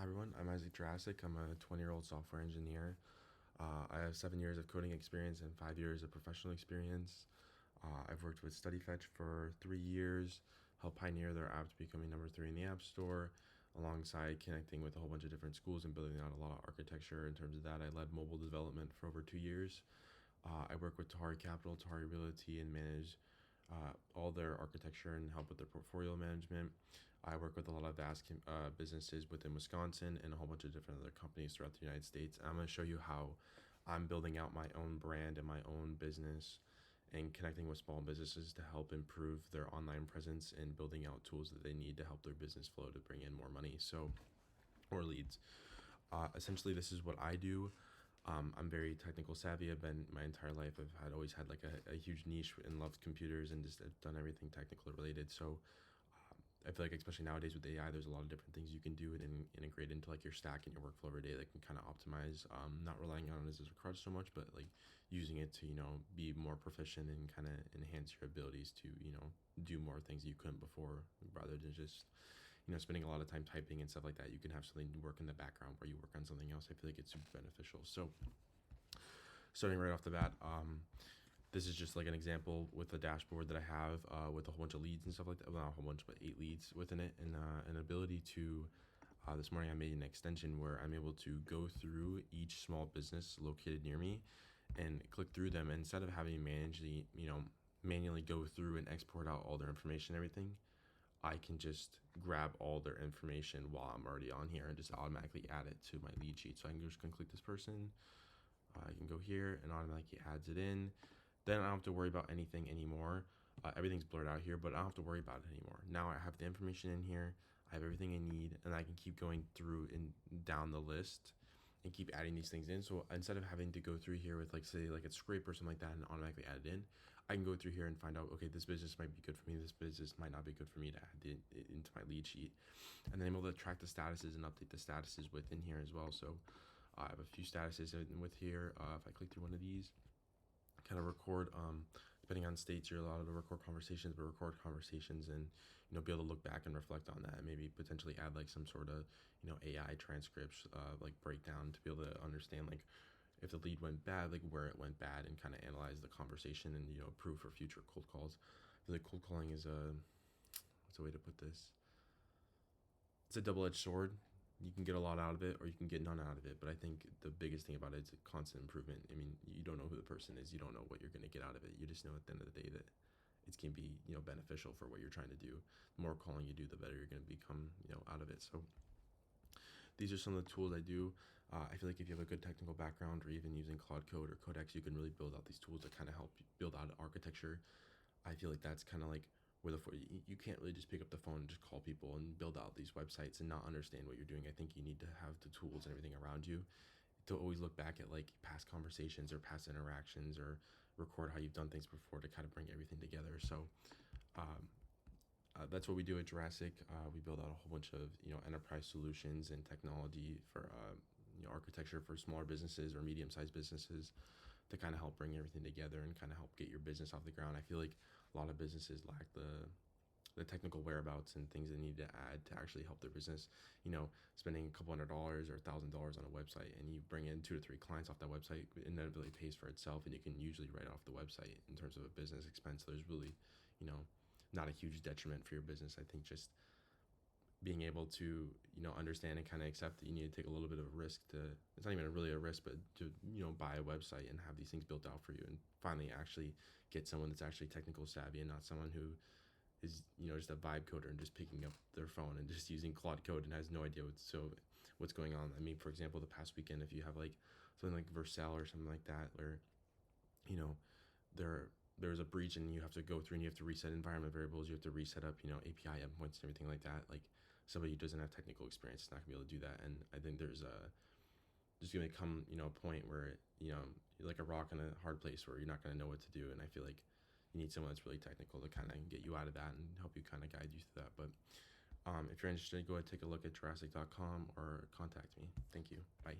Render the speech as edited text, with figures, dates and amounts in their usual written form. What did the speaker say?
Hi everyone, I'm Isaac Jurassic. I'm a 20-year-old software engineer. I have 7 years of coding experience and 5 years of professional experience. I've worked with StudyFetch for 3 years, helped pioneer their app to becoming number 3 in the App Store, alongside connecting with a whole bunch of different schools and building out a lot of architecture. In terms of that, I led mobile development for over 2 years. I work with Tahari Capital, Tahari Realty, and manage all their architecture and help with their portfolio management. I work with a lot of vast businesses within Wisconsin and a whole bunch of different other companies throughout the United States. I'm going to show you how I'm building out my own brand and my own business and connecting with small businesses to help improve their online presence and building out tools that they need to help their business flow to bring in more money or leads. Essentially, this is what I do. I'm very technical savvy. I've been my entire life. Always had like a huge niche and loved computers and just done everything technical related. So I feel like especially nowadays with AI, there's a lot of different things you can do and integrate into like your stack and your workflow every day that can kind of optimize. Not relying on it as a crutch so much, but like using it to be more proficient and kind of enhance your abilities to do more things you couldn't before, rather than just spending a lot of time typing and stuff like that. You can have something work in the background where you work on something else. I feel like it's super beneficial. So starting right off the bat, this is just like an example with a dashboard that I have with a whole bunch of leads and stuff like that. Well, not a whole bunch, but 8 leads within it, and an ability to. This morning I made an extension where I'm able to go through each small business located near me and click through them, and instead of having manually go through and export out all their information and everything. I can just grab all their information while I'm already on here and just automatically add it to my lead sheet. So I can just click this person. I can go here and automatically adds it in. Then I don't have to worry about anything anymore. Everything's blurred out here, but I don't have to worry about it anymore. Now I have the information in here. I have everything I need, and I can keep going through and down the list and keep adding these things in. So instead of having to go through here with like say like a scrape or something like that and automatically add it in, I can go through here and find out, okay, this business might be good for me, this business might not be good for me to add it into my lead sheet. And then I'm able to track the statuses and update the statuses within here as well. So I have a few statuses with here. If I click through one of these, kind of record, depending on states, you're allowed to record conversations, but record conversations and be able to look back and reflect on that, and maybe potentially add like some sort of AI transcripts, like breakdown, to be able to understand like if the lead went bad, like where it went bad, and kind of analyze the conversation and improve for future cold calls. I feel like cold calling is what's a way to put this, it's a double-edged sword. You can get a lot out of it or you can get none out of it, but I think the biggest thing about it is constant improvement. I mean, you don't know who the person is, you don't know what you're going to get out of it. You just know at the end of the day that it's going to be beneficial for what you're trying to do. The more calling you do, the better you're going to become out of it. So these are some of the tools I do. I feel like if you have a good technical background or even using Claude Code or Codex, you can really build out these tools that kind of help you build out architecture. I feel like that's kind of like where you can't really just pick up the phone and just call people and build out these websites and not understand what you're doing. I think you need to have the tools and everything around you to always look back at like past conversations or past interactions or record how you've done things before to kind of bring everything together. So that's what we do at Jurassic. We build out a whole bunch of enterprise solutions and technology for architecture for smaller businesses or medium-sized businesses to kind of help bring everything together and kind of help get your business off the ground. I feel like a lot of businesses lack the technical whereabouts and things they need to add to actually help their business. Spending a couple $100s or $1,000 on a website, and you bring in 2 to 3 clients off that website, it inevitably pays for itself, and you can usually write off the website in terms of a business expense. So there's really, not a huge detriment for your business. I think just being able to understand and kind of accept that you need to take a little bit of a risk to, it's not even really a risk, but to buy a website and have these things built out for you, and finally actually get someone that's actually technical savvy and not someone who is just a vibe coder and just picking up their phone and just using Claude Code and has no idea what's going on. I mean, for example, the past weekend, if you have like something like Vercel or something like that, where there's a breach and you have to go through and you have to reset environment variables, you have to reset up API endpoints and everything like that. Like somebody who doesn't have technical experience is not gonna be able to do that. And I think there's gonna come a point where you're like a rock in a hard place where you're not gonna know what to do. And I feel like you need someone that's really technical to kind of get you out of that and help you kind of guide you through that. But if you're interested, go ahead and take a look at Jurassic.com or contact me. Thank you. Bye.